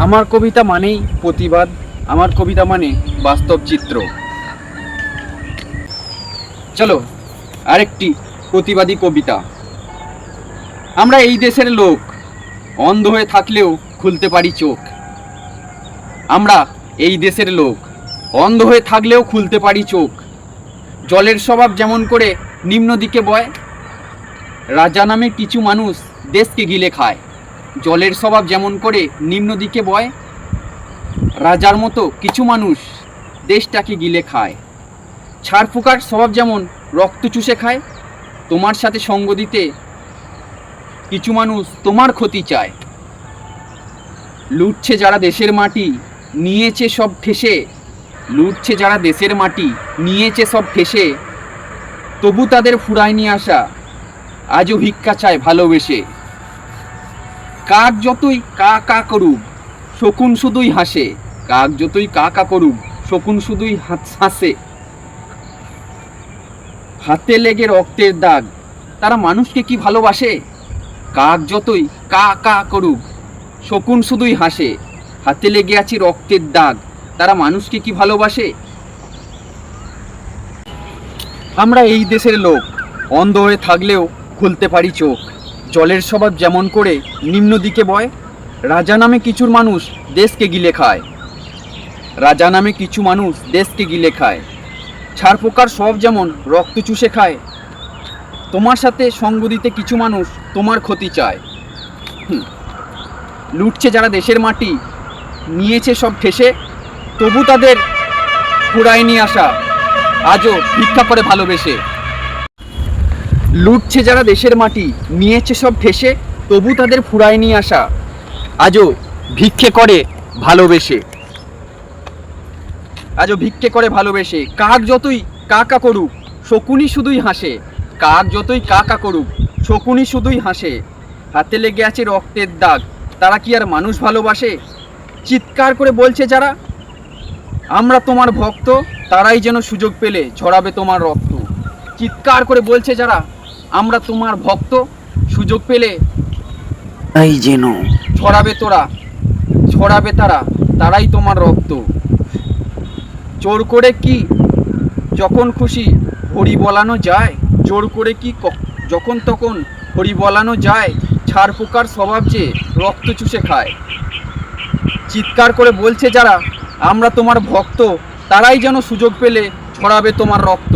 আমার কবিতা মানেই প্রতিবাদ, আমার কবিতা মানে বাস্তব চিত্র। চলো আরেকটি প্রতিবাদী কবিতা। আমরা এই দেশের লোক, অন্ধ হয়ে থাকলেও খুলতে পারি চোখ। আমরা এই দেশের লোক, অন্ধ হয়ে থাকলেও খুলতে পারি চোখ। জলের স্বভাব যেমন করে নিম্ন দিকে বয়, রাজা নামে কিছু মানুষ দেশকে গিলে খায়। জলের স্বভাব যেমন করে নিম্ন দিকে বয়, রাজার মতো কিছু মানুষ দেশটাকে গিলে খায়। ছাড় ফুকার স্বভাব যেমন রক্ত চুষে খায়, তোমার সাথে সঙ্গ দিতে কিছু মানুষ তোমার ক্ষতি চায়। লুটছে যারা দেশের মাটি, নিয়েছে সব ঠেসে। লুটছে যারা দেশের মাটি, নিয়েছে সব ঠেসে। তবু তাদের ফুরায় নিয়ে আসা আজও ভিক্ষা চায় ভালোবেসে। কাক যতই কা কা করুক, শকুন শুধুই হাসে। কাক যতই কা কা করুক, শকুন শুধুই হাসে। হাতে লেগে রক্তের দাগ, তারা মানুষকে কি ভালোবাসে। কাক যতই কা কা করুক, শকুন শুধুই হাসে। হাতে লেগে আছে রক্তের দাগ, তারা মানুষকে কি ভালোবাসে। আমরা এই দেশের লোক, অন্ধ হয়ে থাকলেও খুলতে পারি চোখ। জলের স্বভাব যেমন করে নিম্ন দিকে বয়, রাজা নামে কিছু মানুষ দেশকে গিলে খায়। রাজা নামে কিছু মানুষ দেশকে গিলে খায়। ছাড় পোকার স্বভাব যেমন রক্ত চুষে খায়, তোমার সাথে সঙ্গ দিতে কিছু মানুষ তোমার ক্ষতি চায়। লুটছে যারা দেশের মাটি, নিয়েছে সব ঠেসে। তবু তাদের কুড়ায় নিয়ে আসা আজও ভিক্ষা করে ভালোবেসে। লুটছে যারা দেশের মাটি, নিয়েছে সব ঠেসে। তবু তাদের ফুরায় নিয়ে আসা আজও ভিক্ষে করে ভালোবেসে। আজও ভিক্ষে করে ভালোবেসে। কাক যতই কা কা করুক, শকুনই শুধুই হাসে। কাক যতই কা কা করুক, শকুনই শুধুই হাসে। হাতে লেগে আছে রক্তের দাগ, তারা কি আর মানুষ ভালোবাসে। চিৎকার করে বলছে যারা, আমরা তোমার ভক্ত, তারাই যেন সুযোগ পেলে ঝরাবে তোমার রক্ত। চিৎকার করে বলছে যারা, আমরা তোমার ভক্ত, সুযোগ পেলে এই যেন ছড়াবে তারা, তারাই তোমার রক্ত। জোর করে কি যখন খুশি হরি বলানো যায়, জোর করে কি যখন তখন হরি বলানো যায়। ছাড় পোকার স্বভাব যে রক্ত চুষে খায়। চিৎকার করে বলছে যারা, আমরা তোমার ভক্ত, তারাই যেন সুযোগ পেলে ছড়াবে তোমার রক্ত।